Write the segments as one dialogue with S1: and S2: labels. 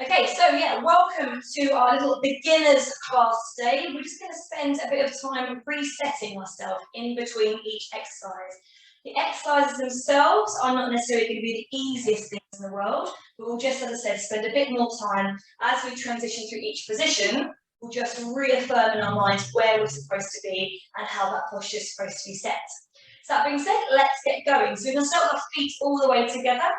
S1: Okay, so yeah, welcome to our little beginners class today. We're just going to spend a bit of time resetting ourselves in between each exercise. The exercises themselves are not necessarily going to be the easiest things in the world, but we'll just, as I said, spend a bit more time as we transition through each position. We'll just reaffirm in our minds where we're supposed to be and how that posture is supposed to be set. So that being said, let's get going. So we're going to start with our feet all the way together.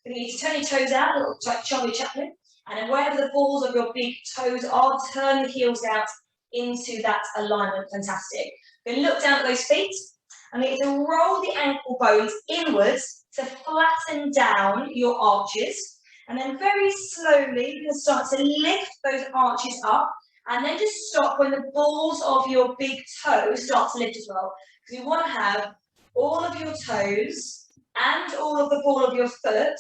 S1: We're going to need to turn your toes out, a little like Charlie Chaplin. And then wherever the balls of your big toes are, turn the heels out into that alignment. Fantastic. We're going to look down at those feet and then to roll the ankle bones inwards to flatten down your arches. And then very slowly, you're going to start to lift those arches up and then just stop when the balls of your big toes start to lift as well. Because you want to have all of your toes and all of the ball of your foot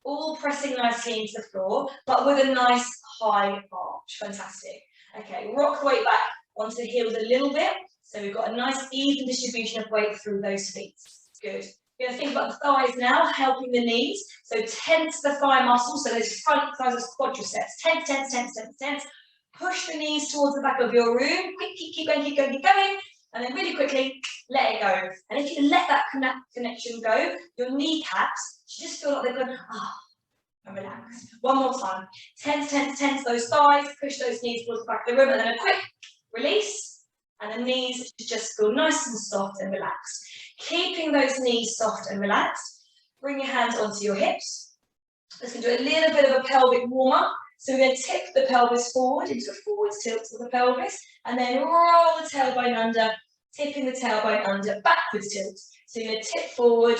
S1: all pressing nicely into the floor, but with a nice high arch. Fantastic. Okay, rock the weight back onto the heels a little bit. So we've got a nice even distribution of weight through those feet. Good. We're going to think about the thighs now, helping the knees. So tense the thigh muscles, so those front thighs, those quadriceps. Tense, tense, tense, tense, tense. Push the knees towards the back of your room. Quickly, keep going, keep going, keep going. And then really quickly, let it go. And if you let that connection go, your kneecaps, you just feel like they're going, and relax. One more time. Tense, tense, tense those thighs, push those knees towards the back of the room, and then a quick release. And the knees just feel nice and soft and relaxed. Keeping those knees soft and relaxed, bring your hands onto your hips. Let's do a little bit of a pelvic warm-up. So we're going to tip the pelvis forward into a forward tilt of the pelvis, and then roll the tailbone under, tipping the tailbone under, backwards tilt. So you're going to tip forward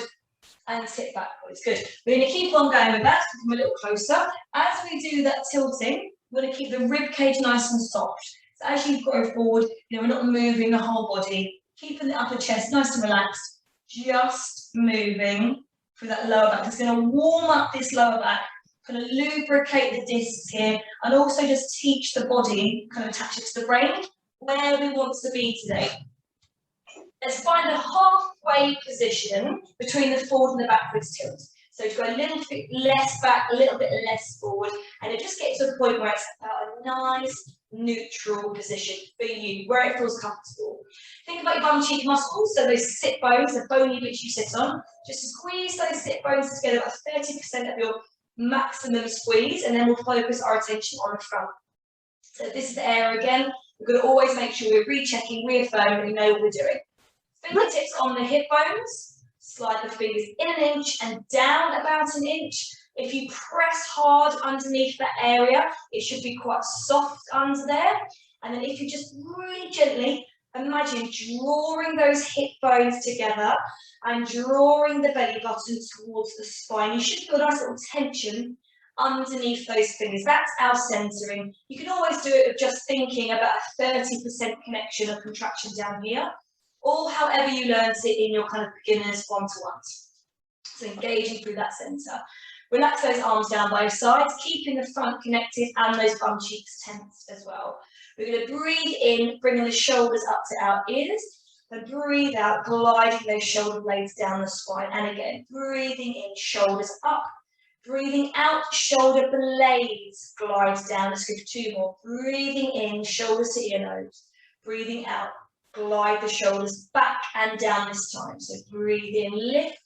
S1: and tip backwards. Good. We're going to keep on going with that, come a little closer. As we do that tilting, we're going to keep the rib cage nice and soft. So as you go forward, we're not moving the whole body, keeping the upper chest nice and relaxed, just moving through that lower back. It's going to warm up this lower back, kind of lubricate the discs here, and also just teach the body, kind of attach it to the brain, where we want to be today. Let's find a halfway position between the forward and the backwards tilt. So to go a little bit less back, a little bit less forward, and it just gets to a point where it's about a nice neutral position for you, where it feels comfortable. Think about your bum cheek muscles, so those sit bones, the bony bits you sit on. Just squeeze those sit bones together, about 30% of your maximum squeeze, and then we'll focus our attention on the front. So this is the area again. We're going to always make sure we're rechecking, reaffirming, we know what we're doing. Fingertips on the hip bones, slide the fingers in an inch and down about an inch. If you press hard underneath that area, it should be quite soft under there. And then if you just really gently imagine drawing those hip bones together and drawing the belly button towards the spine, you should feel a nice little tension underneath those fingers. That's our centering. You can always do it with just thinking about a 30% connection or contraction down here, or however you learned it in your kind of beginners one-to-ones. So engaging through that center. Relax those arms down both sides, keeping the front connected and those bum cheeks tense as well. We're going to breathe in, bringing the shoulders up to our ears, and breathe out, gliding those shoulder blades down the spine. And again, breathing in, shoulders up. Breathing out, shoulder blades glide down. Let's go for two more. Breathing in, shoulders to ear nose. Breathing out, glide the shoulders back and down this time. So breathe in, lift.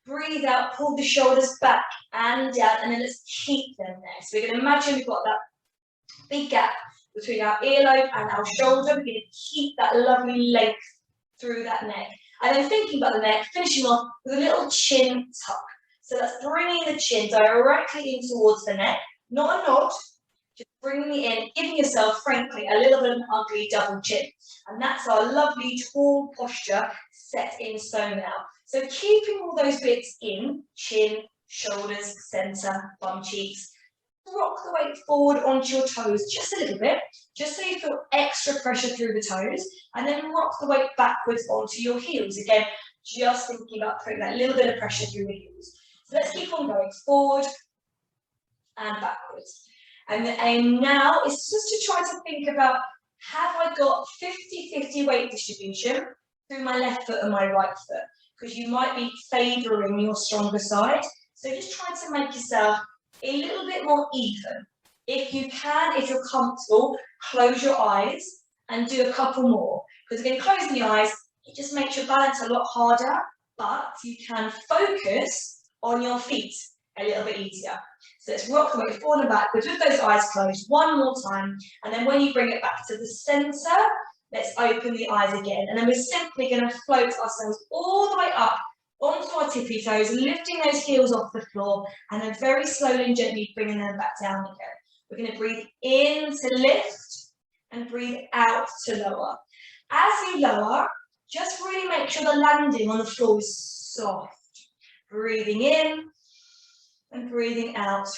S1: Breathe out, pull the shoulders back and down, and then let's keep them there. So we're going to imagine we've got that big gap between our earlobe and our shoulder. We're going to keep that lovely length through that neck. And then thinking about the neck, finishing off with a little chin tuck. So that's bringing the chin directly in towards the neck, not a nod, just bringing it in, giving yourself, frankly, a little bit of an ugly double chin. And that's our lovely tall posture set in stone now. So keeping all those bits in, chin, shoulders, center, bum cheeks. Rock the weight forward onto your toes just a little bit, just so you feel extra pressure through the toes, and then rock the weight backwards onto your heels. Again, just thinking about putting that little bit of pressure through the heels. So let's keep on going forward and backwards. And the aim now is just to try to think about, have I got 50-50 weight distribution through my left foot and my right foot? Because you might be favouring your stronger side. So just try to make yourself a little bit more even. If you can, if you're comfortable, close your eyes and do a couple more. Because again, closing the eyes, it just makes your balance a lot harder, but you can focus on your feet a little bit easier. So let's rock the way forward and backwards with those eyes closed one more time. And then when you bring it back to the center, let's open the eyes again. And then we're simply going to float ourselves all the way up onto our tippy toes, lifting those heels off the floor, and then very slowly and gently bringing them back down again. We're going to breathe in to lift and breathe out to lower. As you lower, just really make sure the landing on the floor is soft. Breathing in and breathing out.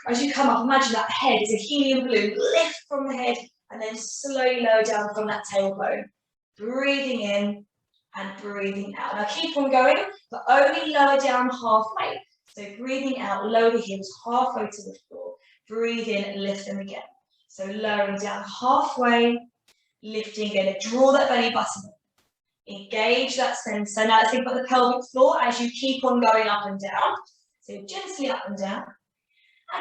S1: As you come up, imagine that head is a helium balloon. Lift from the head and then slowly lower down from that tailbone. Breathing in and breathing out. Now keep on going, but only lower down halfway. So breathing out, lower the heels halfway to the floor. Breathe in, lift them again. So lowering down halfway, lifting again. Draw that belly button. Engage that center. Now let's think about the pelvic floor as you keep on going up and down. So gently up and down.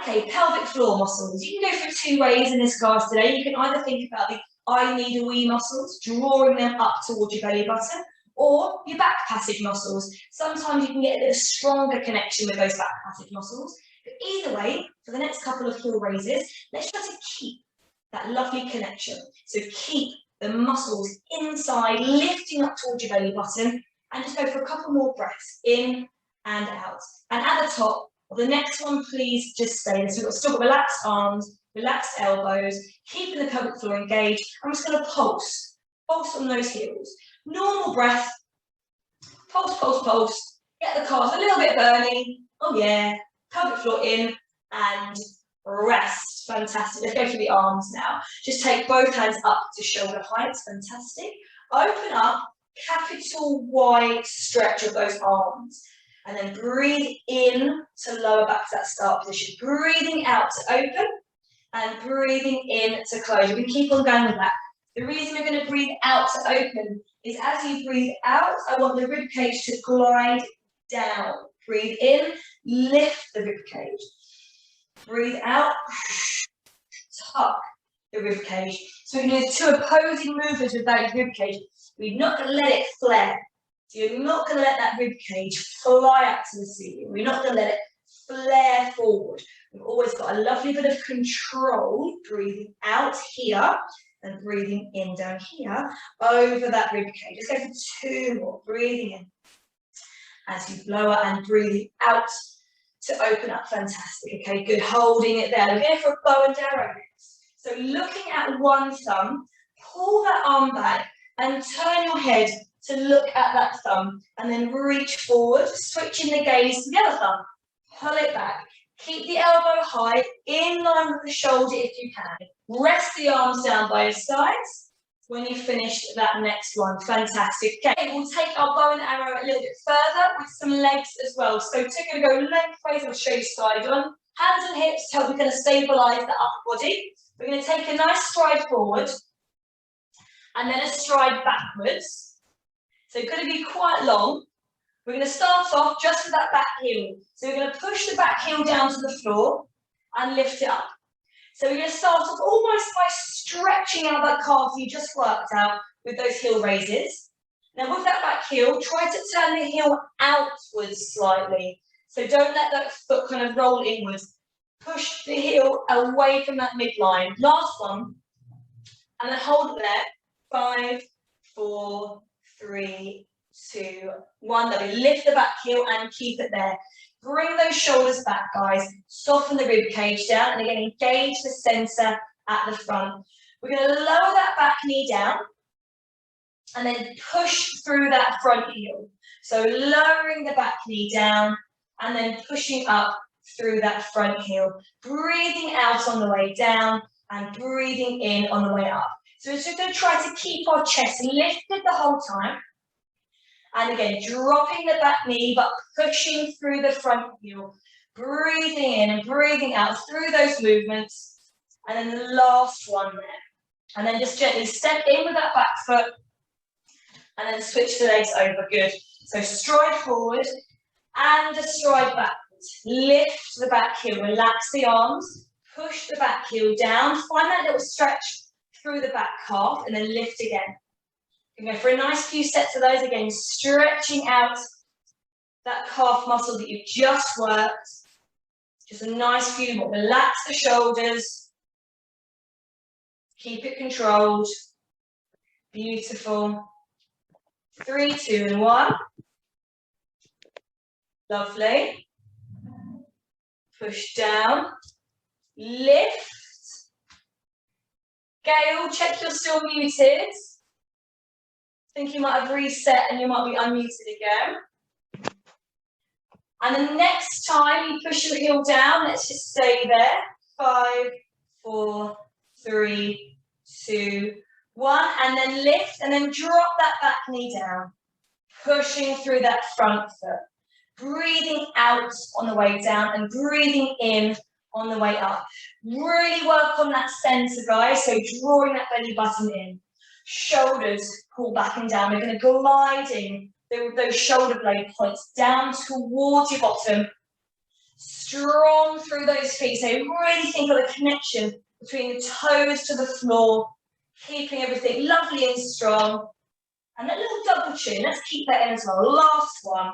S1: Okay, pelvic floor muscles. You can go through two ways in this class today. You can either think about the I need a wee muscles, drawing them up towards your belly button, or your back passage muscles. Sometimes you can get a bit of stronger connection with those back passage muscles. But either way, for the next couple of heel raises, let's try to keep that lovely connection. So keep the muscles inside, lifting up towards your belly button, and just go for a couple more breaths, in and out. And at the top of the next one, please just stay. So we've got still got relaxed arms, relaxed elbows, keeping the pelvic floor engaged. I'm just going to pulse on those heels. Normal breath, pulse, pulse, pulse. Get the calves a little bit burning. Oh yeah, pelvic floor in and rest. Fantastic. Let's go for the arms now. Just take both hands up to shoulder height. Fantastic. Open up, capital Y stretch of those arms. And then breathe in to lower back to that start position. Breathing out to open and breathing in to close. We can keep on going with that. The reason we're going to breathe out to open is as you breathe out, I want the rib cage to glide down. Breathe in, lift the rib cage. Breathe out, tuck the rib cage. So we're going to do two opposing movements with that rib cage. We're not going to let it flare. So you're not going to let that rib cage fly up to the ceiling. We're not going to let it flare forward. We've always got a lovely bit of control, breathing out here and breathing in down here over that rib cage. Let's go for two more. Breathing in as you blow and breathing out to open up. Fantastic. Okay, good. Holding it there. We're going for a bow and arrow next. So looking at one thumb, pull that arm back and turn your head to look at that thumb and then reach forward, switching the gaze to the other thumb. Pull it back. Keep the elbow high, in line with the shoulder if you can. Rest the arms down by your sides when you've finished that next one. Fantastic. Okay, we'll take our bow and arrow a little bit further with some legs as well. So we're going to go lengthways. I'll show you side on. Hands and hips to help you kind of stabilise the upper body. We're going to take a nice stride forward and then a stride backwards. So it's going to be quite long. We're going to start off just with that back heel. So we're going to push the back heel down to the floor and lift it up. So we're going to start off almost by stretching out that calf you just worked out with those heel raises. Now with that back heel, try to turn the heel outwards slightly. So don't let that foot kind of roll inwards. Push the heel away from that midline. Last one. And then hold it there. 5, 4, 3, 2, 1. Lovely. Lift the back heel and keep it there. Bring those shoulders back, guys. Soften the rib cage down. And again, engage the center at the front. We're going to lower that back knee down. And then push through that front heel. So lowering the back knee down. And then pushing up through that front heel. Breathing out on the way down. And breathing in on the way up. So we're just going to try to keep our chest lifted the whole time. And again, dropping the back knee, but pushing through the front heel. Breathing in and breathing out through those movements. And then the last one there. And then just gently step in with that back foot. And then switch the legs over. Good. So stride forward and a stride backwards. Lift the back heel. Relax the arms. Push the back heel down, find that little stretch through the back calf, and then lift again. You can go for a nice few sets of those again, stretching out that calf muscle that you've just worked. Just a nice few more. Relax the shoulders. Keep it controlled. Beautiful. 3, 2, and 1. Lovely. Push down. Lift. Gail, check you're still muted. I think you might have reset and you might be unmuted again. And the next time you push your heel down, let's just stay there. 5, 4, 3, 2, 1. And then lift and then drop that back knee down. Pushing through that front foot. Breathing out on the way down and breathing in on the way up. Really work on that center, guys. So drawing that belly button in. Shoulders pull back and down. We're going to gliding those shoulder blade points down towards your bottom. Strong through those feet. So really think of the connection between the toes to the floor. Keeping everything lovely and strong. And that little double chin. Let's keep that in as well. Last one.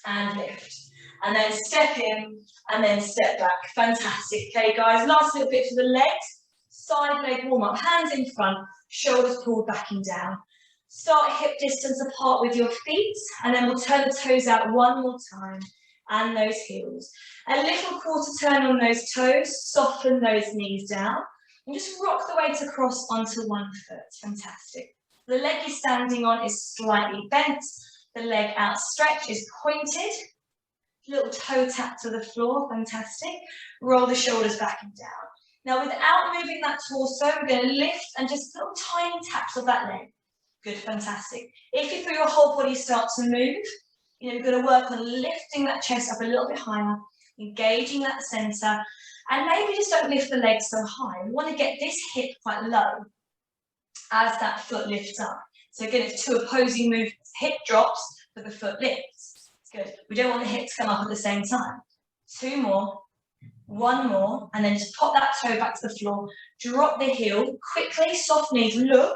S1: And lift. And then step in and then step back. Fantastic. Okay, guys, last little bit for the legs. Side leg warm up. Hands in front, shoulders pulled back and down. Start hip distance apart with your feet, and then we'll turn the toes out one more time. And those heels. A little quarter turn on those toes. Soften those knees down. And just rock the weight across onto one foot. Fantastic. The leg you're standing on is slightly bent. The leg outstretched is pointed. Little toe tap to the floor, fantastic. Roll the shoulders back and down. Now without moving that torso, we're going to lift and just little tiny taps of that leg. Good, fantastic. If you feel your whole body start to move, you're going to work on lifting that chest up a little bit higher, engaging that center, and maybe just don't lift the legs so high. We want to get this hip quite low as that foot lifts up. So again, it's two opposing movements. Hip drops, but the foot lifts. Good. We don't want the hips to come up at the same time. 2 more, 1 more, and then just pop that toe back to the floor. Drop the heel, quickly, soft knees, look.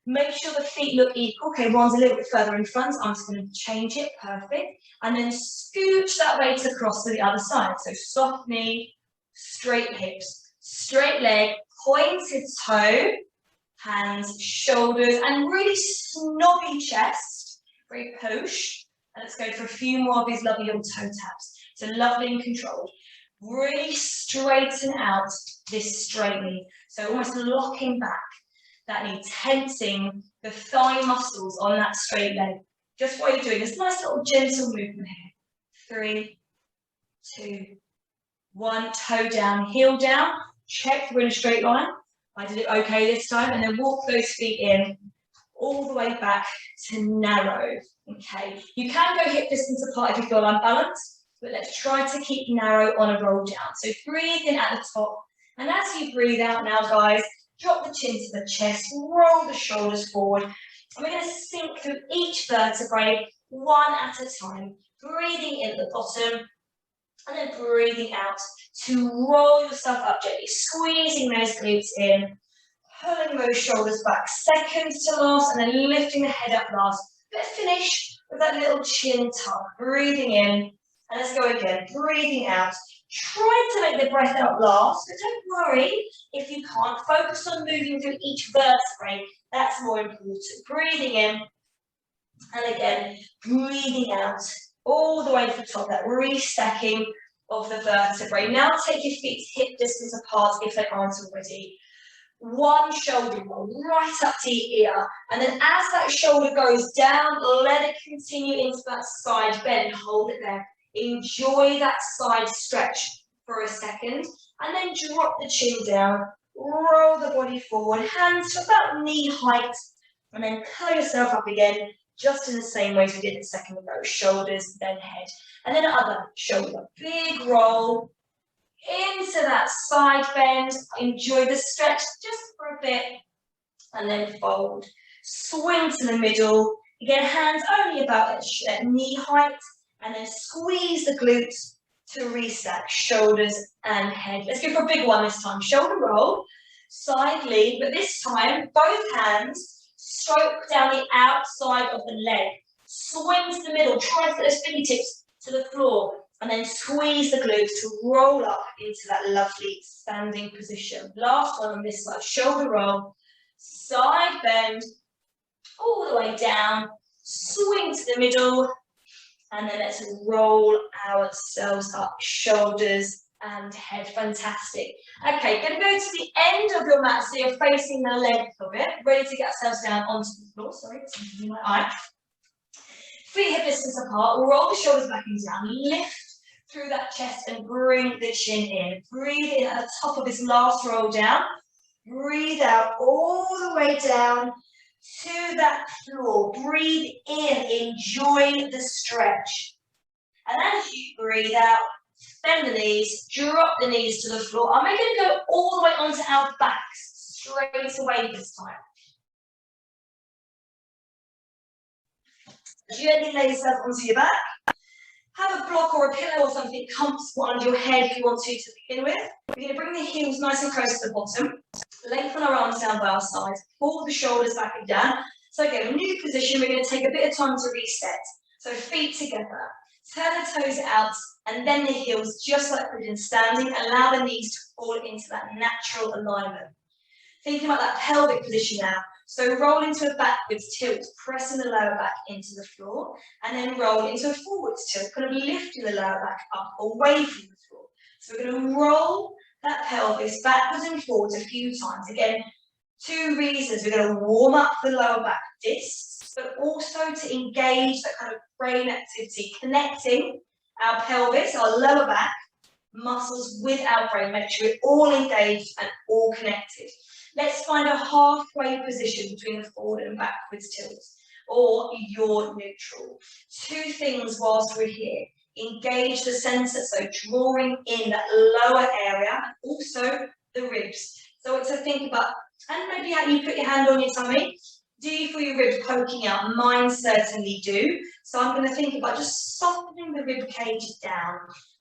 S1: Make sure the feet look equal. Okay, one's a little bit further in front. I'm just going to change it, perfect. And then scooch that weight across to the other side. So soft knee, straight hips, straight leg, pointed toe, hands, shoulders, and really snobby chest. Very push. And let's go for a few more of these lovely little toe taps. So lovely and controlled. Really straighten out this straight knee. So almost locking back that knee, tensing the thigh muscles on that straight leg. Just while you're doing this nice little gentle movement here. 3, 2, 1. Toe down, heel down. Check we're in a straight line. I did it okay this time. And then walk those feet in all the way back to narrow. Okay, you can go hip distance apart if you feel unbalanced, but let's try to keep narrow on a roll down. So breathe in at the top, and as you breathe out now, guys, drop the chin to the chest, roll the shoulders forward, and we're going to sink through each vertebrae one at a time, breathing in at the bottom, and then breathing out to roll yourself up gently, squeezing those glutes in, pulling those shoulders back, seconds to last, and then lifting the head up last. Let's finish with that little chin tuck, breathing in, and let's go again, breathing out. Try to make the breath out last, but don't worry if you can't. Focus on moving through each vertebrae, that's more important. Breathing in, and again, breathing out, all the way to the top, that restacking of the vertebrae. Now take your feet hip distance apart if they aren't already. One shoulder roll right up to your ear, and then as that shoulder goes down, let it continue into that side bend. Hold it there. Enjoy that side stretch for a second, and then drop the chin down. Roll the body forward, hands to about knee height, and then pull yourself up again, just in the same way as we did a second ago. Shoulders, then head, and then other shoulder. Big roll into that side bend. Enjoy the stretch just for a bit, and then fold. Swing to the middle. Again, hands only about at knee height, and then squeeze the glutes to restack shoulders and head. Let's go for a big one this time. Shoulder roll, side lean, but this time both hands stroke down the outside of the leg. Swing to the middle, try to get those fingertips to the floor, and then squeeze the glutes to roll up into that lovely standing position. Last one on this side, shoulder roll, side bend, all the way down, swing to the middle, and then let's roll ourselves up, shoulders and head. Fantastic. Okay, going to go to the end of your mat, so you're facing the length of it, ready to get ourselves down onto the floor. Sorry, it's in my eye. Feet hip distance apart, roll the shoulders back and down, lift through that chest and bring the chin in. Breathe in at the top of this last roll down. Breathe out all the way down to that floor. Breathe in, enjoy the stretch. And as you breathe out, bend the knees, drop the knees to the floor. And we're going to go all the way onto our backs, straight away this time. Gently lay yourself onto your back. Have a block or a pillow or something comfortable under your head if you want to begin with. We're going to bring the heels nice and close to the bottom. Lengthen our arms down by our sides. Pull the shoulders back and down. So again, a new position. We're going to take a bit of time to reset. So feet together. Turn the toes out and then the heels, just like we did standing. Allow the knees to fall into that natural alignment. Thinking about that pelvic position now. So roll into a backwards tilt, pressing the lower back into the floor, and then roll into a forwards tilt, kind of lifting the lower back up away from the floor. So we're going to roll that pelvis backwards and forwards a few times. Again, two reasons. We're going to warm up the lower back discs, but also to engage that kind of brain activity, connecting our pelvis, our lower back muscles with our brain. Make sure we're all engaged and all connected. Let's find a halfway position between the forward and backwards tilts, or your neutral. Two things whilst we're here. Engage the centre, so drawing in that lower area, and also the ribs. So it's to think about, and maybe how you put your hand on your tummy. Do you feel your ribs poking out? Mine certainly do. So I'm going to think about just softening the rib cage down,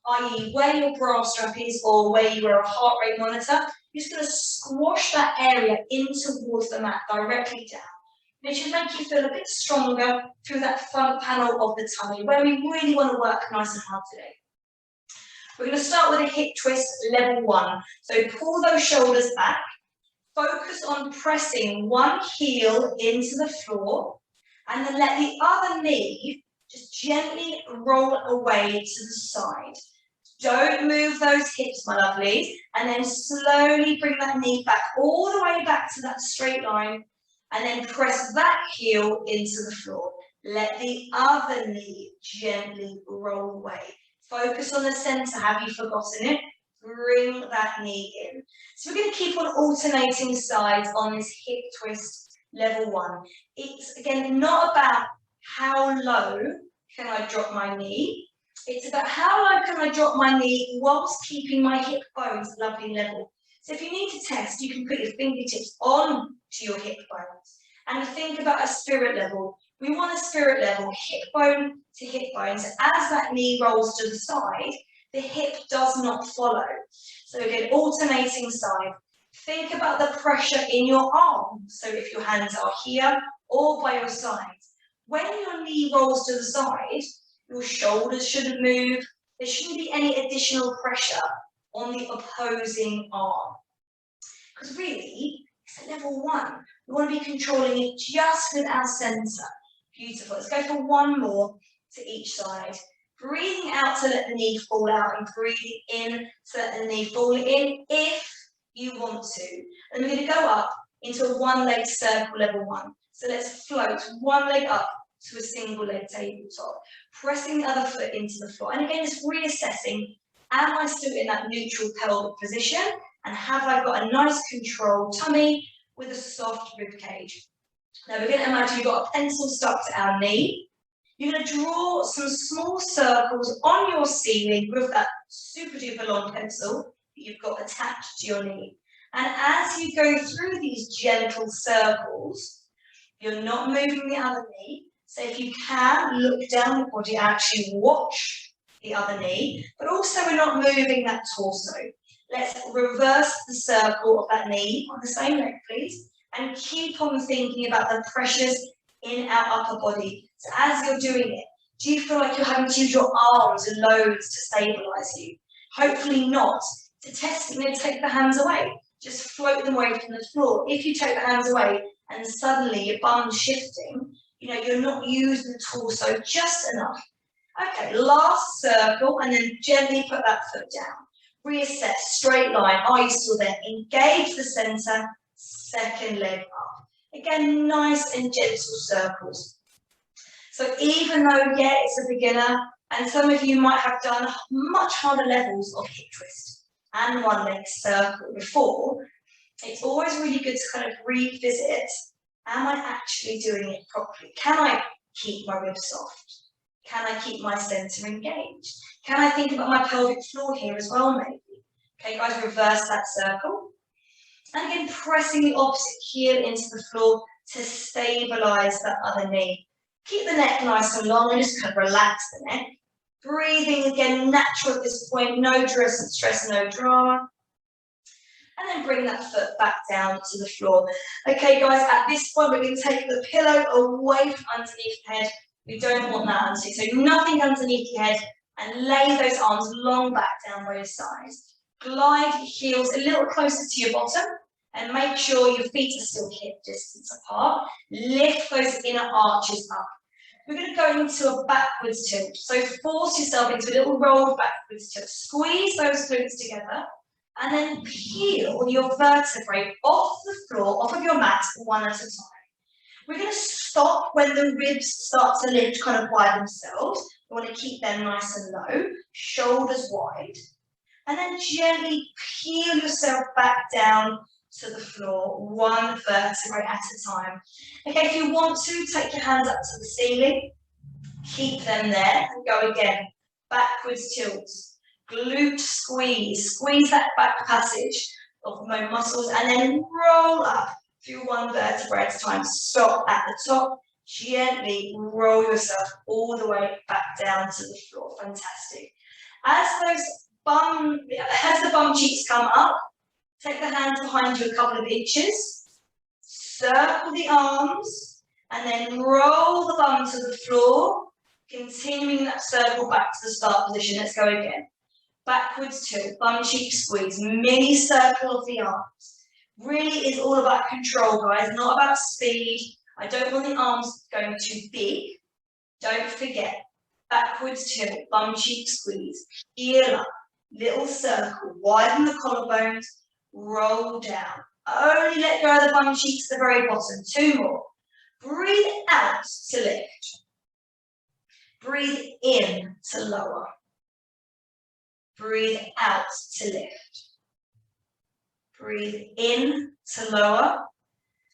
S1: i.e. where your bra strap is or where you wear a heart rate monitor. You're just going to squash that area in towards the mat, directly down. It should make you feel a bit stronger through that front panel of the tummy, where we really want to work nice and hard today. We're going to start with a hip twist, level 1. So pull those shoulders back. Focus on pressing one heel into the floor, and then let the other knee just gently roll away to the side. Don't move those hips, my lovelies, and then slowly bring that knee back all the way back to that straight line, and then press that heel into the floor. Let the other knee gently roll away. Focus on the center. Have you forgotten it? Bring that knee in. So we're going to keep on alternating sides on this hip twist level 1. It's again not about how low can I drop my knee. It's about how low can I drop my knee whilst keeping my hip bones lovely level. So if you need to test, you can put your fingertips on to your hip bones and think about a spirit level. We want a spirit level, hip bone to hip bones. As that knee rolls to the side, the hip does not follow. So again, alternating side. Think about the pressure in your arms. So if your hands are here or by your sides. When your knee rolls to the side, your shoulders shouldn't move. There shouldn't be any additional pressure on the opposing arm. Because really, it's a level 1. We want to be controlling it just with our centre. Beautiful. Let's go for one more to each side. Breathing out to let the knee fall out and breathing in to let the knee fall in if you want to. And we're going to go up into a one-leg circle level 1. So let's float one leg up to a single leg tabletop, pressing the other foot into the floor. And again, just reassessing, am I still in that neutral pelvic position? And have I got a nice controlled tummy with a soft rib cage? Now we're going to imagine you've got a pencil stuck to our knee. You're going to draw some small circles on your ceiling with that super duper long pencil that you've got attached to your knee. And as you go through these gentle circles, you're not moving the other knee. So if you can, look down the body, actually watch the other knee, but also we're not moving that torso. Let's reverse the circle of that knee on the same leg, please, and keep on thinking about the pressures in our upper body. So as you're doing it, do you feel like you're having to use your arms and loads to stabilize you? Hopefully not. To test it, you're going to take the hands away. Just float them away from the floor. If you take the hands away and suddenly your bum's shifting, you're not using the torso just enough. Okay, last circle, and then gently put that foot down. Reassess, straight line. Are you still there? Engage the center, second leg up. Again, nice and gentle circles. So even though, it's a beginner, and some of you might have done much harder levels of hip twist and one leg circle before, it's always really good to kind of revisit, am I actually doing it properly? Can I keep my ribs soft? Can I keep my center engaged? Can I think about my pelvic floor here as well, maybe? Okay, guys, reverse that circle. And again, pressing the opposite heel into the floor to stabilize that other knee. Keep the neck nice and long and just kind of relax the neck. Breathing again, natural at this point, no stress, no drama. And then bring that foot back down to the floor. Okay, guys, at this point, we're going to take the pillow away from underneath the head. We don't want that underneath. So nothing underneath your head, and lay those arms long back down by your sides. Glide your heels a little closer to your bottom, and make sure your feet are still hip distance apart. Lift those inner arches up. We're going to go into a backwards tilt. So force yourself into a little roll backwards tilt. Squeeze those glutes together, and then peel your vertebrae off the floor, off of your mat, one at a time. We're going to stop when the ribs start to lift kind of by themselves. You want to keep them nice and low, shoulders wide. And then gently peel yourself back down to the floor, one vertebrae at a time. Okay, if you want to, take your hands up to the ceiling. Keep them there and go again. Backwards tilts. Glute squeeze. Squeeze that back passage of my muscles and then roll up through one vertebra at a time. Stop at the top. Gently roll yourself all the way back down to the floor. Fantastic. As the bum cheeks come up, take the hands behind you a couple of inches. Circle the arms and then roll the bum to the floor. Continuing that circle back to the start position. Let's go again. Backwards tilt, bum cheek squeeze, mini circle of the arms. Really is all about control, guys, not about speed. I don't want the arms going too big. Don't forget, backwards tilt, bum cheek squeeze, heel up, little circle, widen the collarbones, roll down. Only let go of the bum cheeks at the very bottom. 2 more. Breathe out to lift. Breathe in to lower. Breathe out to lift. Breathe in to lower.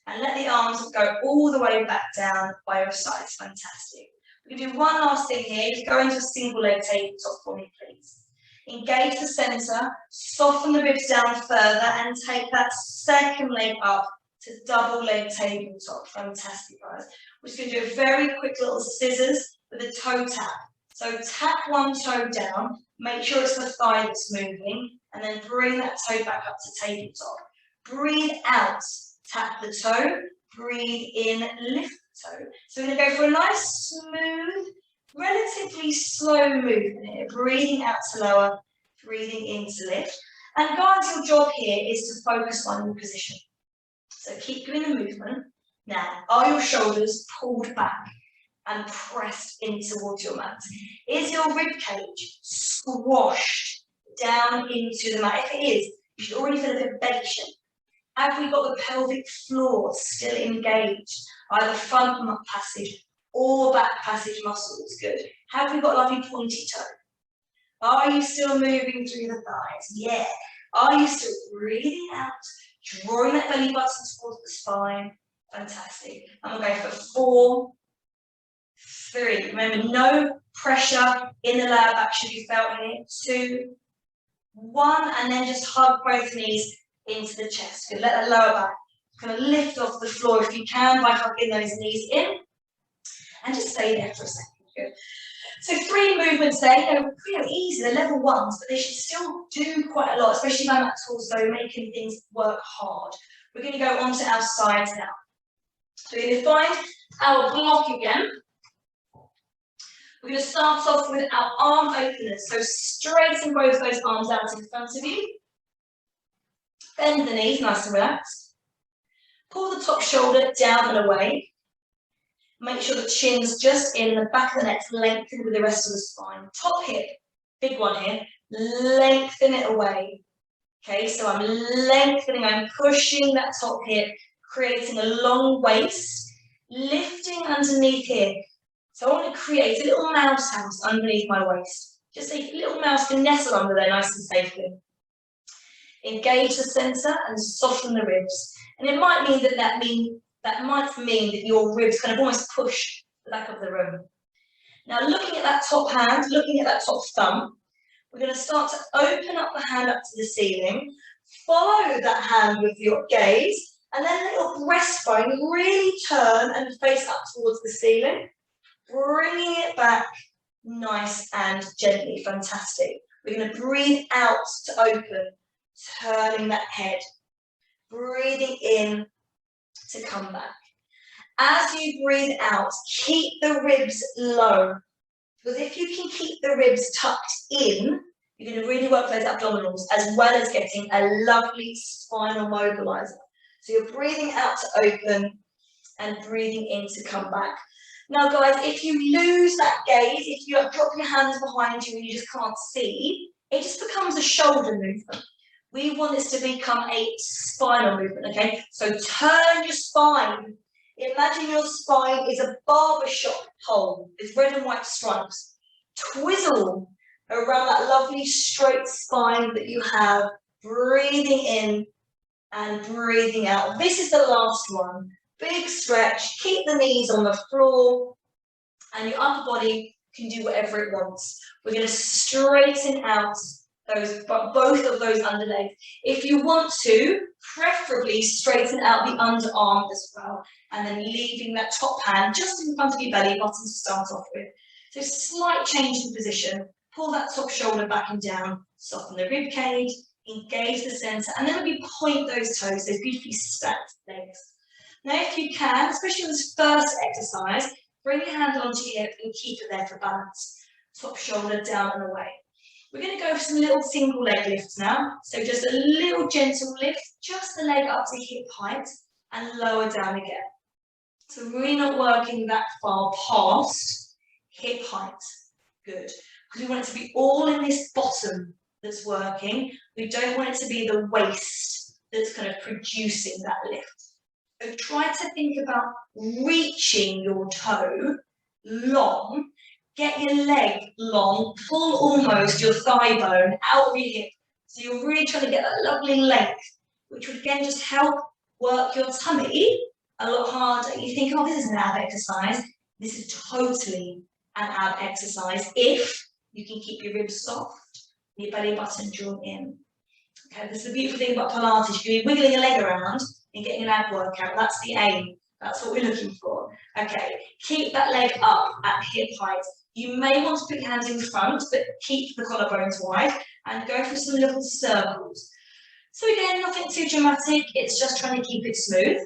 S1: And let the arms go all the way back down by your sides. Fantastic. We're going to do one last thing here. Just go into a single leg tabletop for me, please. Engage the center, soften the ribs down further, and take that second leg up to double leg tabletop. Fantastic, guys. We're just going to do a very quick little scissors with a toe tap. So tap one toe down, make sure it's the thigh that's moving, and then bring that toe back up to tabletop. Breathe out, tap the toe, breathe in, lift the toe. So we're going to go for a nice, smooth, relatively slow movement here. Breathing out to lower, breathing in to lift. And guys, your job here is to focus on your position. So keep doing the movement. Now, are your shoulders pulled back and pressed in towards your mat? Is your rib cage squashed down into the mat? If it is, you should already feel a bit of belly shape. Have we got the pelvic floor still engaged, either front passage or back passage muscles? Good. Have we got lovely pointy toe? Are you still moving through the thighs? Yeah. Are you still breathing out, drawing that belly button towards the spine? Fantastic. And we'll go for 4, 3. Remember, no pressure in the lower back should be felt here. 2, 1, and then just hug both knees into the chest. Good. Let the lower back kind of lift off the floor if you can by hugging those knees in. And just stay there for a second. Good. So 3 movements there, pretty easy, they're level 1s, but they should still do quite a lot, especially when that's also making things work hard. We're going to go on to our sides now. So we're going to find our block again. We're going to start off with our arm openers. So straighten both those arms out in front of you. Bend the knees, nice and relaxed. Pull the top shoulder down and away. Make sure the chin's just in, the back of the neck's lengthened with the rest of the spine. Top hip, big one here, lengthen it away. Okay, so I'm lengthening, I'm pushing that top hip, creating a long waist, lifting underneath here. So I want to create a little mouse house underneath my waist. Just so a little mouse can nestle under there nice and safely. Engage the center and soften the ribs. And it might mean that might mean that your ribs kind of almost push the back of the room. Now looking at that top hand, looking at that top thumb, we're going to start to open up the hand up to the ceiling, follow that hand with your gaze, and then let your breastbone really turn and face up towards the ceiling, bringing it back nice and gently, fantastic. We're going to breathe out to open, turning that head, breathing in to come back. As you breathe out, keep the ribs low, because if you can keep the ribs tucked in, you're going to really work those abdominals as well as getting a lovely spinal mobilizer. So you're breathing out to open and breathing in to come back. Now guys, if you lose that gaze, if you drop your hands behind you and you just can't see, it just becomes a shoulder movement. We want this to become a spinal movement, okay? So turn your spine. Imagine your spine is a barbershop pole with red and white stripes. Twizzle around that lovely straight spine that you have, breathing in and breathing out. This is the last one. Big stretch, keep the knees on the floor, and your upper body can do whatever it wants. We're going to straighten out both of those underlegs. If you want to, preferably straighten out the underarm as well, and then leaving that top hand just in front of your belly button to start off with. So slight change in position, pull that top shoulder back and down, soften the rib cage, engage the center, and then we point those toes, those beautifully stacked legs. Now if you can, especially in this first exercise, bring your hand onto your hip and keep it there for balance. Top shoulder down and away. We're going to go for some little single leg lifts now. So just a little gentle lift, just the leg up to hip height and lower down again. So we're really not working that far past hip height. Good. Because we want it to be all in this bottom that's working. We don't want it to be the waist that's kind of producing that lift. So try to think about reaching your toe long. Get your leg long, pull almost your thigh bone out of your hip. So you're really trying to get that lovely length, which would again just help work your tummy a lot harder. You think, oh, this is an ab exercise. This is totally an ab exercise if you can keep your ribs soft and your belly button drawn in. Okay, this is the beautiful thing about Pilates. You can be wiggling your leg around and getting an ab workout. That's the aim. That's what we're looking for. Okay, keep that leg up at hip height. You may want to put your hands in front, but keep the collarbones wide and go for some little circles. So again, nothing too dramatic. It's just trying to keep it smooth.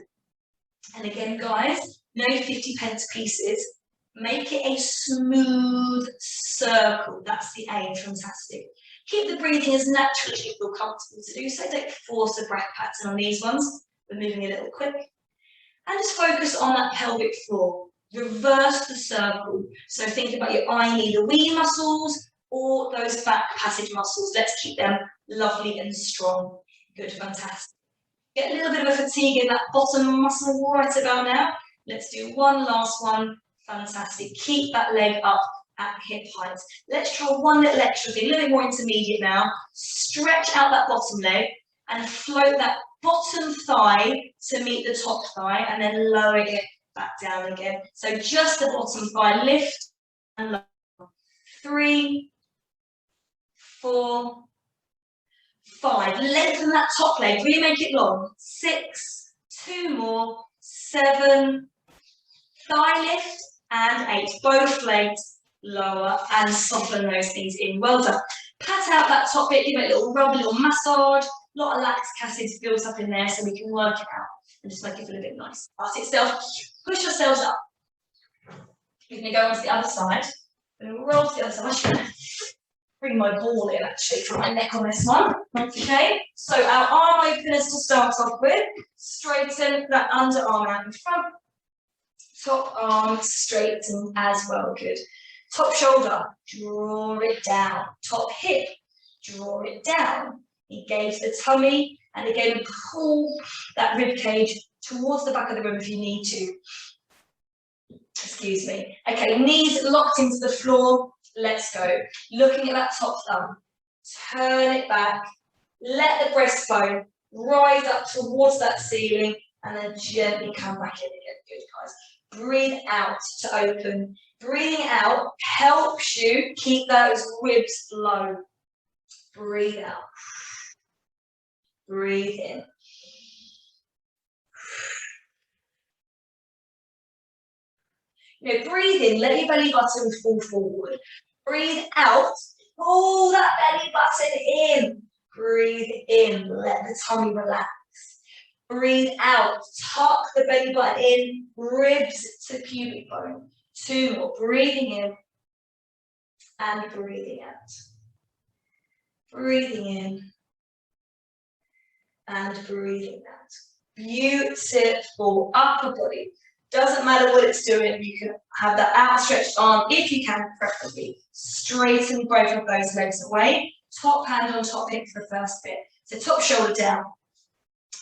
S1: And again, guys, no 50p pieces. Make it a smooth circle. That's the aim. Fantastic. Keep the breathing as natural as you feel comfortable to do so. Don't force a breath pattern on these ones. We're moving a little quick. And just focus on that pelvic floor. Reverse the circle. So think about your either wee muscles or those back passage muscles. Let's keep them lovely and strong. Good, fantastic. Get a little bit of a fatigue in that bottom muscle right about now. Let's do one last one. Fantastic. Keep that leg up at hip height. Let's try one little extra thing, a little bit more intermediate now. Stretch out that bottom leg and float that bottom thigh to meet the top thigh, and then lower it back down again. So just the bottom thigh, lift and lower. 3, 4, 5. Lengthen that top leg, really make it long. 6, 2 more, 7, thigh lift, and 8. Both legs lower, and soften those things in. Well done. Pat out that top bit, give it a little rub, a little massage. A lot of lactic acid builds up in there so we can work it out and just make it feel a bit nice. Pass itself, push yourselves up. We're going to go on to the other side. We're going to roll to the other side. I'm actually going to bring my ball in actually for my neck on this one. Okay, so our arm openers to start off with. Straighten that underarm out in front. Top arm straighten as well, good. Top shoulder, draw it down. Top hip, draw it down. Engage the tummy, and again, pull that rib cage towards the back of the room if you need to. Excuse me. Okay, knees locked into the floor. Let's go. Looking at that top thumb. Turn it back. Let the breastbone rise up towards that ceiling, and then gently come back in again. Good, guys. Breathe out to open. Breathing out helps you keep those ribs low. Breathe out. Breathe in. Breathe in, let your belly button fall forward. Breathe out, pull that belly button in. Breathe in, let the tummy relax. Breathe out, tuck the belly button in, ribs to pubic bone. 2 more, breathing in and breathing out. Breathing in and breathing out. Beautiful upper body. Doesn't matter what it's doing, you can have that outstretched arm, if you can, preferably. Straighten both of those legs away. Top hand on top hip for the first bit. So top shoulder down,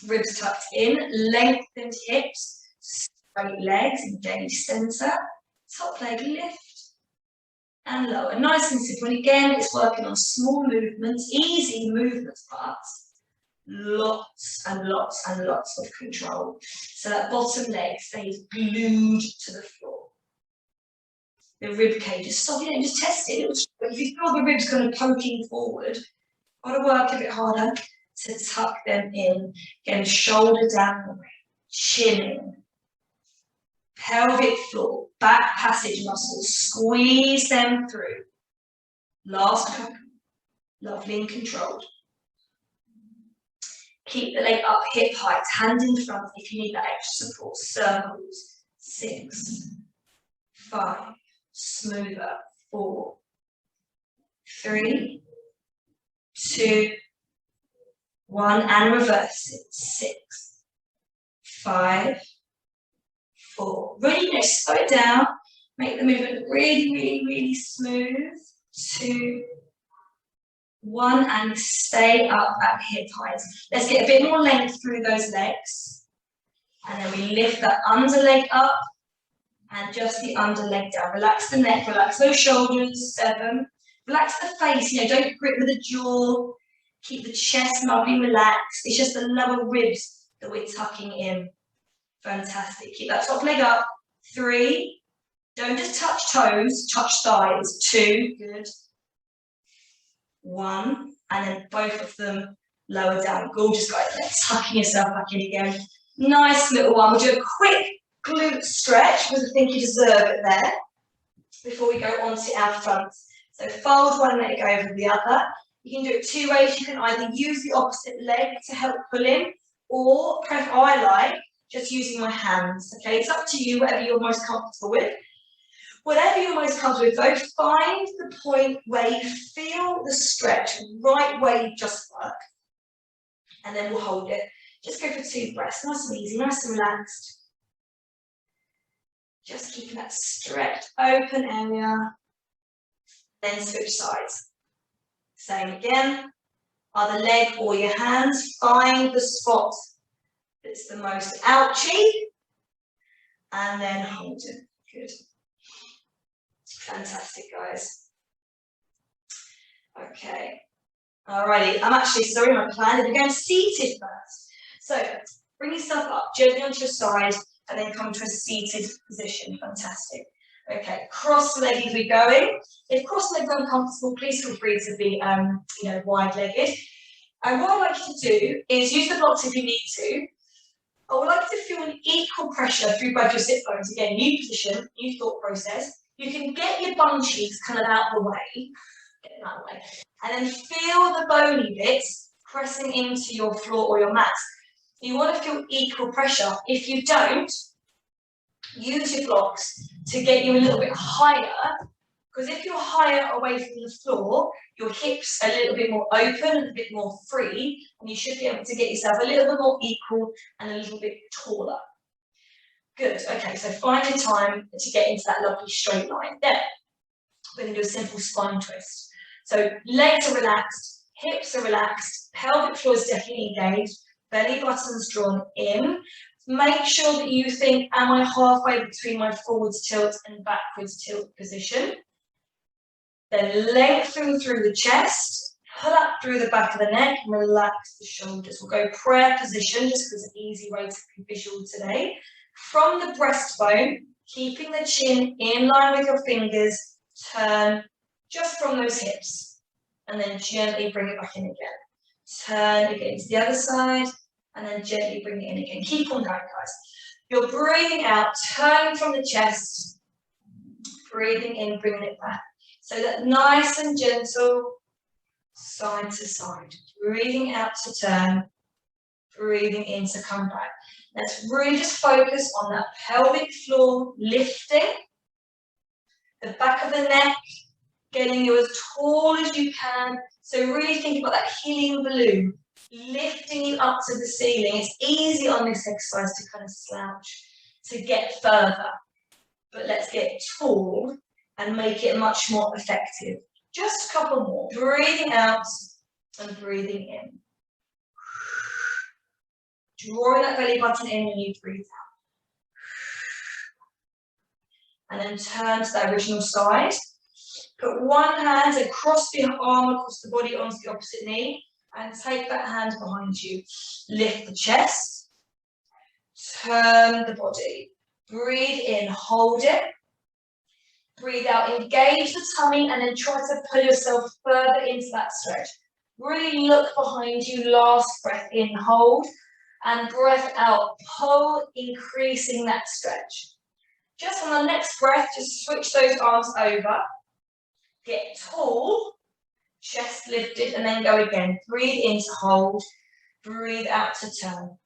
S1: ribs tucked in, lengthened hips, straight legs, engage center. Top leg lift and lower. Nice and simple. And again, it's working on small movements, easy movement parts. Lots and lots and lots of control. So that bottom leg stays glued to the floor. The rib cage is soft, just test it. If you feel the ribs kind of poking forward, got to work a bit harder to tuck them in. Again, shoulder down, chin in. Pelvic floor, back passage muscles, squeeze them through. Last couple, lovely and controlled. Keep the leg up hip height, hand in front if you need that extra support. Circles, 6, 5, smoother, 4, 3, 2, 1, and reverse it. 6, 5, 4. Really, slow it down. Make the movement really, really, really smooth. 2, 1, and stay up at hip height. Let's get a bit more length through those legs. And then we lift that under leg up and just the under leg down. Relax the neck, relax those shoulders. 7. Relax the face, don't grip with the jaw. Keep the chest lovely relaxed. It's just the lower ribs that we're tucking in. Fantastic. Keep that top leg up. 3. Don't just touch toes, touch thighs. 2. Good. 1, and then both of them lower down. Gorgeous, guys. Tucking yourself back in again. Nice little one. We'll do a quick glute stretch because I think you deserve it there before we go on to our front. So fold one leg over the other. You can do it 2 ways. You can either use the opposite leg to help pull in, or I like just using my hands. Okay, it's up to you, whatever you're most comfortable with. Whatever you're most comfortable with, though, find the point where you feel the stretch, right where you just work. And then we'll hold it. Just go for 2 breaths, nice and easy, nice and relaxed. Just keeping that stretched, open area. Then switch sides. Same again. Either leg or your hands. Find the spot that's the most ouchy. And then hold it. Good. Fantastic, guys. Okay. Alrighty. I'm actually, sorry, my plan is we're going seated first. So bring yourself up gently onto your side and then come to a seated position. Fantastic. Okay. Cross-legged we're going. If cross-legged are uncomfortable, please feel free to be wide-legged. And what I'd like you to do is use the blocks if you need to. I would like you to feel an equal pressure through both your sit bones. Again, new position, new thought process. You can get your bum cheeks kind of out the way, get them out of the way, and then feel the bony bits pressing into your floor or your mat. You want to feel equal pressure. If you don't, use your blocks to get you a little bit higher, because if you're higher away from the floor, your hips are a little bit more open and a bit more free, and you should be able to get yourself a little bit more equal and a little bit taller. Good, okay, so find your time to get into that lovely straight line. Then, we're going to do a simple spine twist. So legs are relaxed, hips are relaxed, pelvic floor is definitely engaged, belly button's drawn in. Make sure that you think, am I halfway between my forwards tilt and backwards tilt position? Then lengthen through the chest, pull up through the back of the neck, and relax the shoulders. We'll go prayer position, just because it's an easy way to be visual today. From the breastbone, keeping the chin in line with your fingers, turn just from those hips, and then gently bring it back in again. Turn again to the other side, and then gently bring it in again. Keep on going, guys. You're breathing out, turning from the chest, breathing in, bringing it back. So that nice and gentle, side to side. Breathing out to turn, breathing in to come back. Let's really just focus on that pelvic floor lifting, the back of the neck, getting you as tall as you can. So really think about that helium balloon, lifting you up to the ceiling. It's easy on this exercise to kind of slouch, to get further. But let's get tall and make it much more effective. Just a couple more. Breathing out and breathing in. Drawing that belly button in when you breathe out. And then turn to that original side. Put one hand across the arm, across the body onto the opposite knee, and take that hand behind you. Lift the chest. Turn the body. Breathe in, hold it. Breathe out, engage the tummy, and then try to pull yourself further into that stretch. Really look behind you, last breath in, hold, and breath out, pull, increasing that stretch. Just on the next breath, just switch those arms over, get tall, chest lifted, and then go again. Breathe in to hold, breathe out to turn.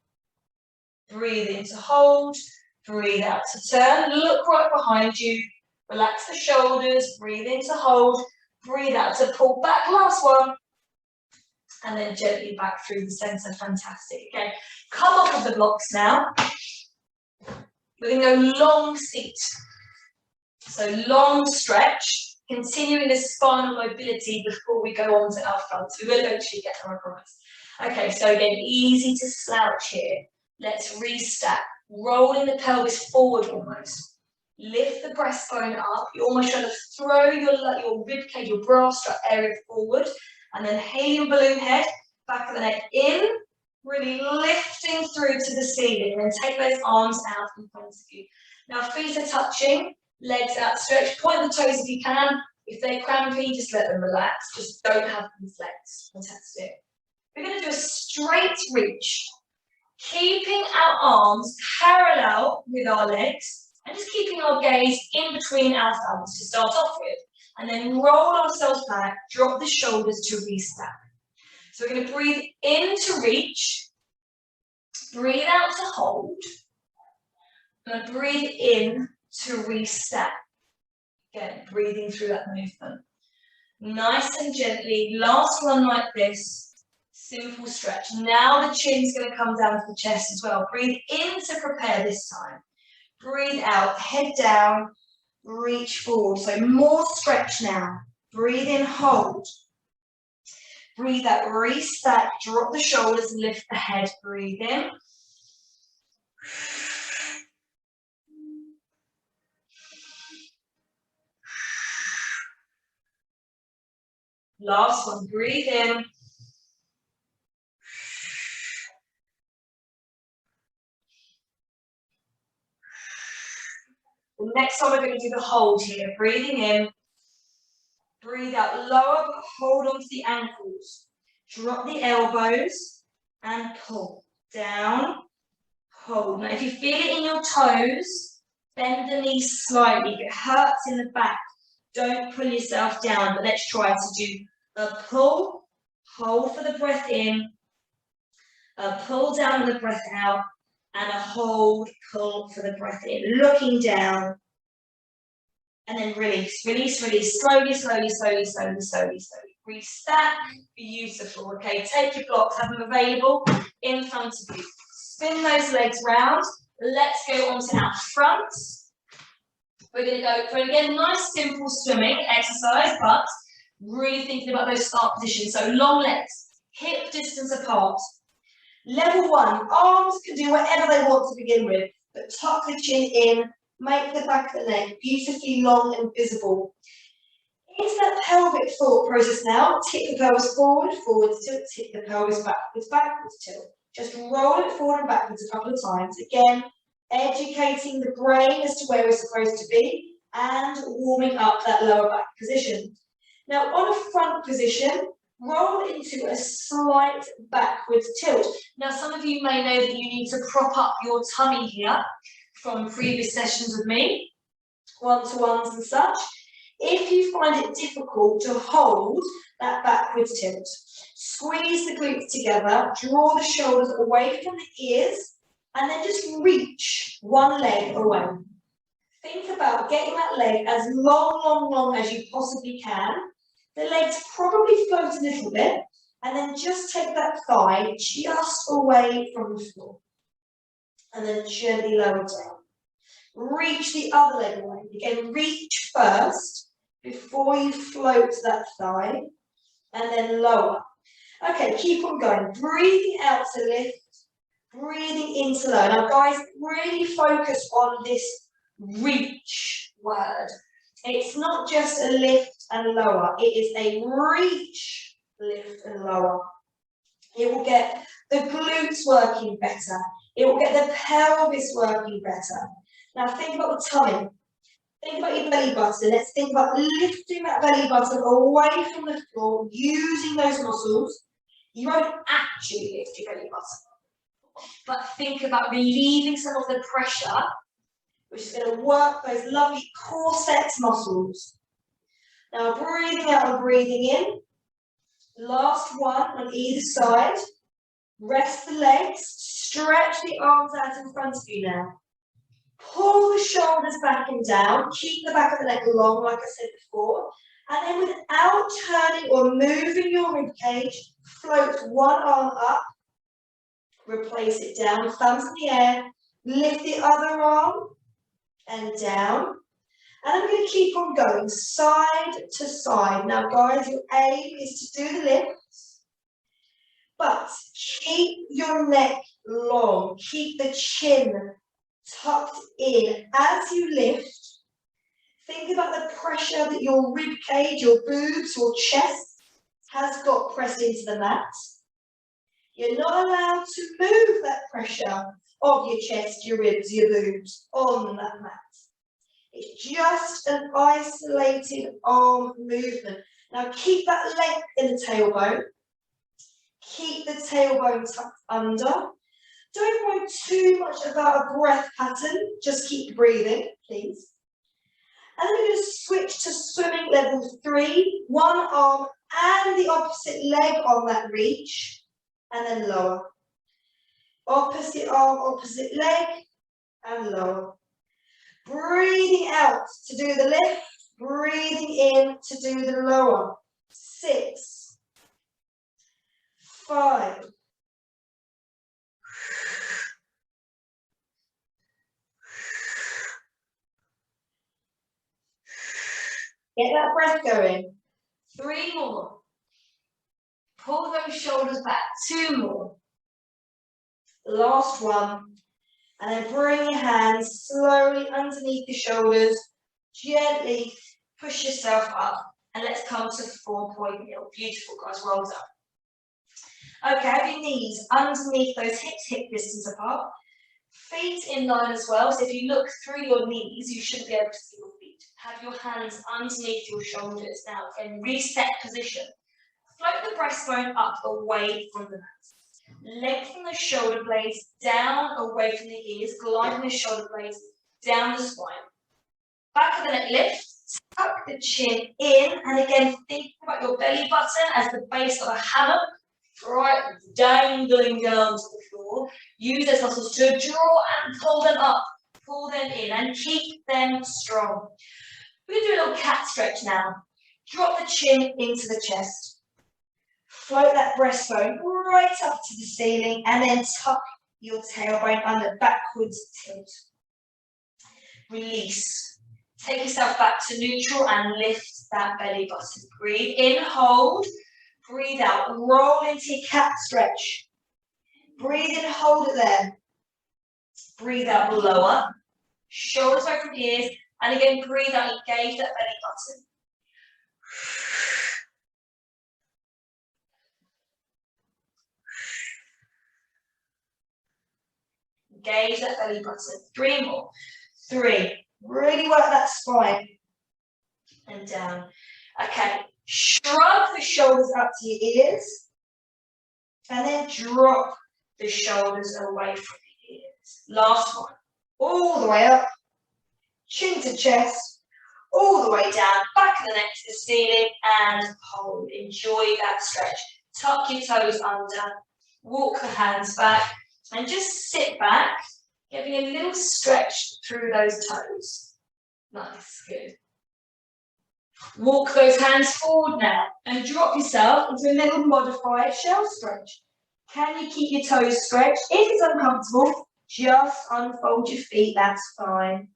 S1: Breathe in to hold, breathe out to turn, look right behind you. Relax the shoulders, breathe in to hold, breathe out to pull back, last one, and then gently back through the center, fantastic. Okay, come off of the blocks now. We're going to go long seat. So long stretch, continuing the spinal mobility before we go on to our front. So we will eventually get there, I promise. Okay, so again, easy to slouch here. Let's restack, rolling the pelvis forward almost. Lift the breastbone up. You're almost trying to throw your rib cage, your bra strap area forward. And then helium balloon head, back of the neck in. Really lifting through to the ceiling. And then take those arms out in front of you. Now feet are touching, legs outstretched. Point the toes if you can. If they're crampy, just let them relax. Just don't have them flex. Fantastic. We're going to do a straight reach. Keeping our arms parallel with our legs. And just keeping our gaze in between our thumbs to start off with. And then roll ourselves back, drop the shoulders to restack. So we're going to breathe in to reach, breathe out to hold, and breathe in to restack. Again, breathing through that movement. Nice and gently, last one like this, simple stretch. Now the chin's going to come down to the chest as well. Breathe in to prepare this time. Breathe out, head down, reach forward. So more stretch now. Breathe in, hold. Breathe out, restack, drop the shoulders, lift the head. Breathe in. Last one, breathe in. The next time we're going to do the hold here. Breathing in. Breathe out, lower but hold onto the ankles. Drop the elbows and pull. Down, hold. Now if you feel it in your toes, Bend the knees slightly. If it hurts in the back, don't pull yourself down, but let's try to do a pull, hold for the breath in, a pull down with the breath out, and a hold, pull for the breath in, looking down, and then release, release, release, slowly, slowly, slowly, slowly, slowly, slowly. Restack, beautiful. Okay, take your blocks, have them available in front of you. Spin those legs round. Let's go on to our front. We're going to go for, again, nice simple swimming exercise, but really thinking about those start positions. So long legs, hip distance apart. Level 1, arms can do whatever they want to begin with, but tuck the chin in, make the back of the neck beautifully long and visible. Into that pelvic thought process now, tip the pelvis forward, forwards tilt, tip the pelvis backwards, backwards tilt. Just roll it forward and backwards a couple of times. Again, educating the brain as to where we're supposed to be and warming up that lower back position. Now, on a front position, roll into a slight backwards tilt. Now, some of you may know that you need to prop up your tummy here from previous sessions with me, one-to-ones and such. If you find it difficult to hold that backwards tilt, squeeze the glutes together, draw the shoulders away from the ears, and then just reach one leg away. Think about getting that leg as long as you possibly can. The legs probably float a little bit, and then just take that thigh just away from the floor. And then gently lower down. Reach the other leg away. Again, reach first before you float that thigh, and then lower. Okay, keep on going. Breathing out to lift, breathing in to lower. Now, guys, really focus on this reach word. It's not just a lift and lower. It is a reach, lift and lower. It will get the glutes working better. It will get the pelvis working better. Now think about the tummy. Think about your belly button. Let's think about lifting that belly button away from the floor, using those muscles. You won't actually lift your belly button, but think about relieving some of the pressure, which is going to work those lovely corset muscles. Now breathing out and breathing in. Last one on either side. Rest the legs, stretch the arms out in front of you now. Pull the shoulders back and down, keep the back of the neck long, like I said before, and then without turning or moving your rib cage, float one arm up, replace it down, thumbs in the air, lift the other arm, and down. And I'm going to keep on going side to side. Now, guys, your aim is to do the lifts, but keep your neck long. Keep the chin tucked in as you lift. Think about the pressure that your rib cage, your boobs, your chest has got pressed into the mat. You're not allowed to move that pressure of your chest, your ribs, your boobs on that mat. It's just an isolated arm movement. Now keep that length in the tailbone. Keep the tailbone tucked under. Don't worry too much about a breath pattern. Just keep breathing, please. And then we're going to switch to swimming level 3. One arm and the opposite leg on that reach. And then lower. Opposite arm, opposite leg, and lower. Breathing out to do the lift, breathing in to do the lower. 6, 5. Get that breath going. 3 more. Pull those shoulders back. 2 more. Last one. And then bring your hands slowly underneath the shoulders. Gently push yourself up. And let's come to 4-point heel. Beautiful, guys. Well done. Okay, have your knees underneath those hips, hip distance apart. Feet in line as well. So if you look through your knees, you should be able to see your feet. Have your hands underneath your shoulders. Now, again, reset position. Float the breastbone up away from the mat. Lengthen the shoulder blades down away from the ears, gliding the shoulder blades down the spine. Back of the neck lift, tuck the chin in, and again, think about your belly button as the base of a hammock, right, dangling down to the floor. Use those muscles to draw and pull them up, pull them in, and keep them strong. We're going to do a little cat stretch now. Drop the chin into the chest. Float that breastbone right up to the ceiling, and then tuck your tailbone under, backwards tilt. Release. Take yourself back to neutral and lift that belly button. Breathe in, hold. Breathe out, roll into your cat stretch. Breathe in, hold it there. Breathe out, lower. Shoulders away from ears. And again, breathe out, engage that belly button. Engage that belly button. 3 more. 3. Really work that spine. And down. Okay. Shrug the shoulders up to your ears. And then drop the shoulders away from the ears. Last one. All the way up. Chin to chest. All the way down. Back of the neck to the ceiling. And hold. Enjoy that stretch. Tuck your toes under. Walk the hands back. And just sit back. Giving a little stretch through those toes. Nice. Good. Walk those hands forward now and drop yourself into a little modified shell stretch. Can you keep your toes stretched? If it's uncomfortable, just unfold your feet, that's fine.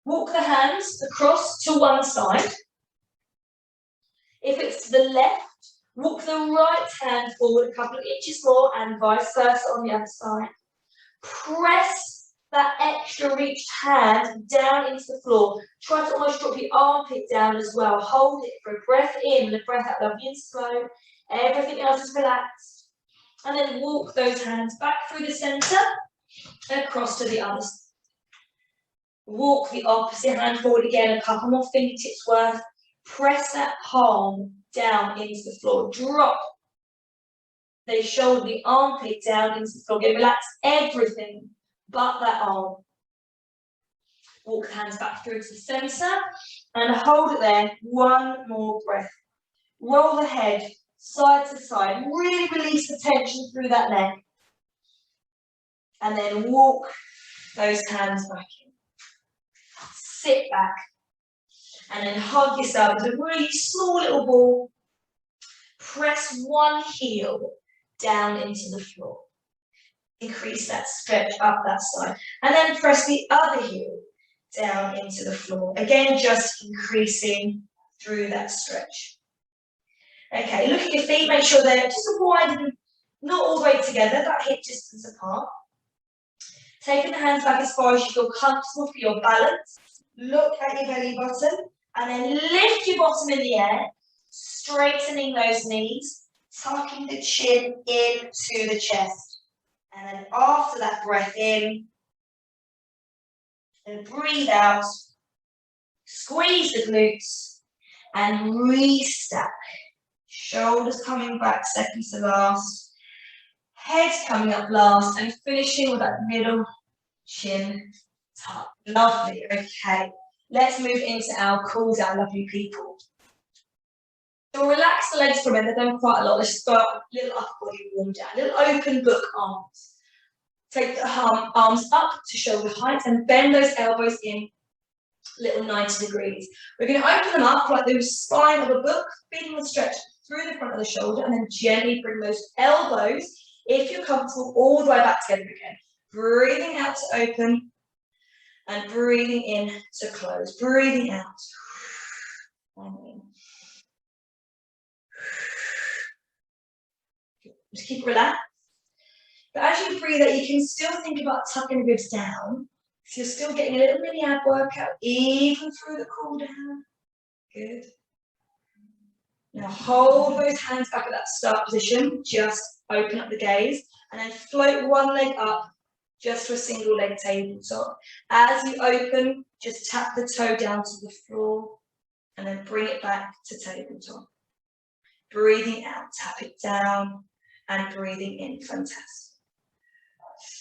S1: Walk the hands across to one side. If it's to the left, walk the right hand forward a couple of inches more and vice versa on the other side. Press that extra reached hand down into the floor. Try to almost drop your armpit down as well. Hold it for a breath in and a breath out, lovely and slow. Everything else is relaxed. And then walk those hands back through the center and across to the other side. Walk the opposite hand forward again, a couple more fingertips worth. Press that palm down into the floor. Drop the shoulder, the armpit down into the floor. Again, relax everything but that arm. Walk the hands back through to the center and hold it there. One more breath. Roll the head side to side. Really release the tension through that neck. And then walk those hands back in. Sit back. And then hug yourself into a really small little ball. Press one heel down into the floor. Increase that stretch up that side. And then press the other heel down into the floor. Again, just increasing through that stretch. Okay, look at your feet. Make sure they're just wide, not all the way together, but hip distance apart. Taking the hands back as far as you feel comfortable for your balance. Look at your belly button. And then lift your bottom in the air. Straightening those knees. Tucking the chin into the chest. And then after that, breath in, and breathe out, squeeze the glutes, and restack. Shoulders coming back second to last, head coming up last, and finishing with that middle chin tuck. Lovely, okay. Let's move into our cool down, lovely people. So relax the legs for a minute, they've done quite a lot. Let's start with a little upper body warm down, little open book arms. Take the arms up to shoulder height and bend those elbows in little 90 degrees. We're going to open them up like the spine of a book, feeling the stretch through the front of the shoulder, and then gently bring those elbows, if you're comfortable, all the way back together again. Breathing out to open and breathing in to close. Breathing out. And in. Just keep relaxed. But as you breathe out, you can still think about tucking the ribs down. So you're still getting a little mini ab workout, even through the cool down. Good. Now hold those hands back at that start position. Just open up the gaze. And then float one leg up, just to a single leg tabletop. As you open, just tap the toe down to the floor. And then bring it back to tabletop. Breathing out, tap it down. And breathing in, fantastic.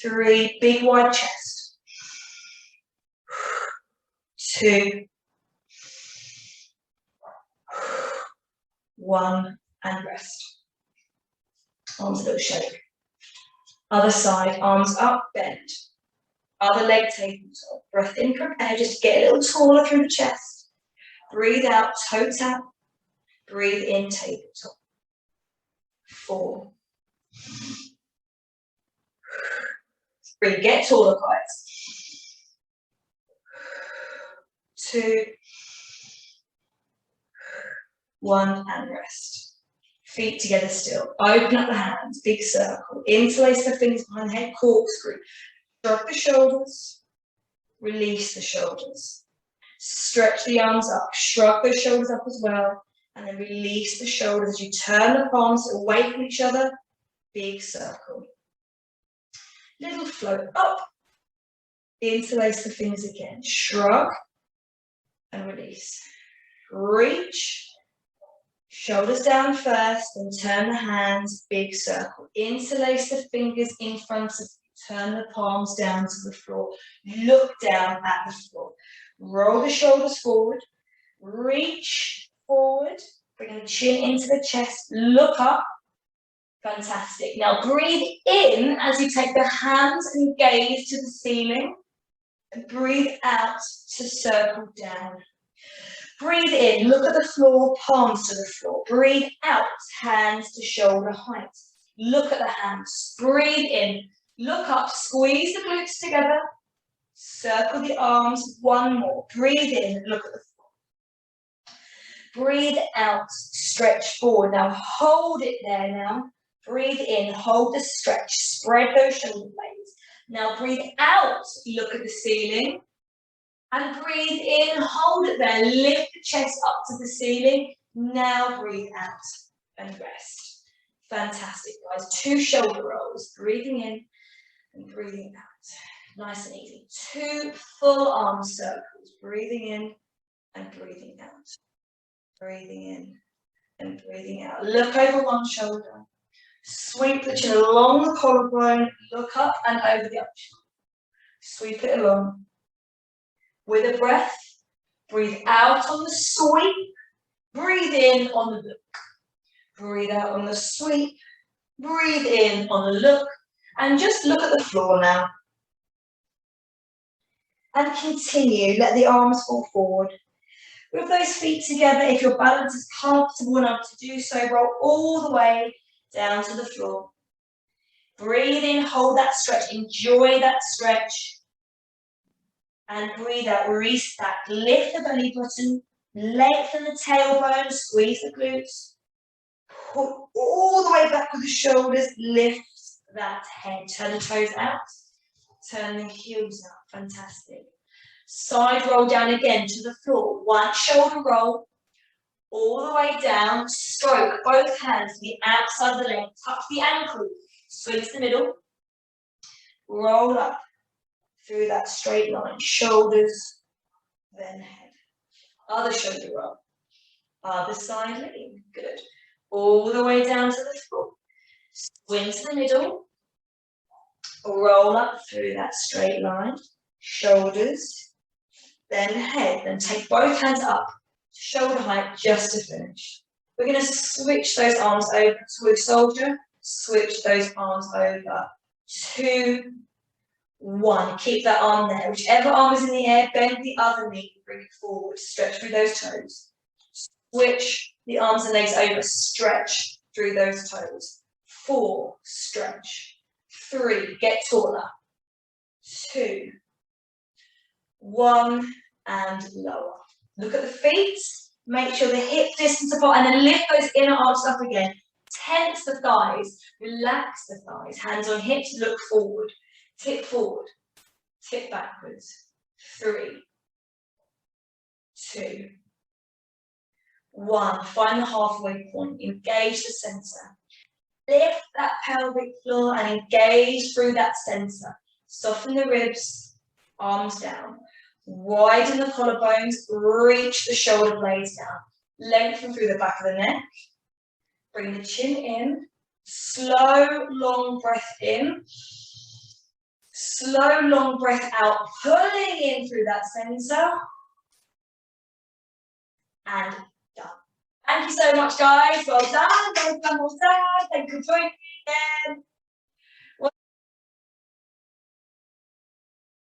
S1: 3, big wide chest. 2, 1, and rest. Arms a little shake. Other side, arms up, bend. Other leg tabletop. Breath in, prepare, just get a little taller through the chest. Breathe out, toe tap. Breathe in, tabletop. 4. Breathe, get taller, guys. 2, 1, and rest. Feet together still. Open up the hands, big circle. Interlace the fingers behind the head, corkscrew. Shrug the shoulders. Release the shoulders. Stretch the arms up. Shrug those shoulders up as well. And then release the shoulders as you turn the palms away from each other. Big circle. Little float up. Interlace the fingers again. Shrug and release. Reach. Shoulders down first, then turn the hands, big circle. Interlace the fingers in front of you. Turn the palms down to the floor. Look down at the floor. Roll the shoulders forward. Reach forward. Bring the chin into the chest. Look up. Fantastic. Now breathe in as you take the hands and gaze to the ceiling. And breathe out to circle down. Breathe in, look at the floor, palms to the floor. Breathe out, hands to shoulder height. Look at the hands. Breathe in, look up, squeeze the glutes together. Circle the arms, one more. Breathe in, look at the floor. Breathe out, stretch forward. Now hold it there now. Breathe in, hold the stretch, spread those shoulder blades. Now breathe out, look at the ceiling. And breathe in, hold it there, lift the chest up to the ceiling. Now breathe out and rest. Fantastic, guys. 2 shoulder rolls, breathing in and breathing out. Nice and easy. 2 full arm circles, breathing in and breathing out. Breathing in and breathing out. Look over one shoulder. Sweep the chin along the collarbone, look up and over the upper shoulder. Sweep it along. With a breath, breathe out on the sweep, breathe in on the look. Breathe out on the sweep, breathe in on the look, and just look at the floor now. And continue, let the arms fall forward. With those feet together, if your balance is comfortable enough to do so, roll all the way down to the floor. Breathe in, hold that stretch, enjoy that stretch. And breathe out, restack, lift the belly button, lengthen the tailbone, squeeze the glutes. Pull all the way back with the shoulders, lift that head, turn the toes out, turn the heels up, fantastic. Side roll down again to the floor, one shoulder roll, all the way down, stroke both hands to the outside of the leg, touch the ankle, swing to the middle, roll up through that straight line, shoulders, then head. Other shoulder roll, other side lean, good. All the way down to the floor, swing to the middle, roll up through that straight line, shoulders, then head, then take both hands up, shoulder height, just to finish. We're going to switch those arms over to a soldier, switch those arms over, 2, 1, keep that arm there. Whichever arm is in the air, bend the other knee, bring it forward, stretch through those toes. Switch the arms and legs over, stretch through those toes. 4, stretch. 3, get taller. 2, 1, and lower. Look at the feet, make sure the hip distance apart, and then lift those inner arms up again. Tense the thighs, relax the thighs, hands on hips, look forward. Tip forward, tip backwards. 3, 2, 1. Find the halfway point, engage the center. Lift that pelvic floor and engage through that center. Soften the ribs, arms down. Widen the collarbones, reach the shoulder blades down. Lengthen through the back of the neck. Bring the chin in. Slow, long breath in. Slow, long breath out, pulling in through that center. and done. Thank you so much, guys. Well done, well done, well done. Thank you for joining me again.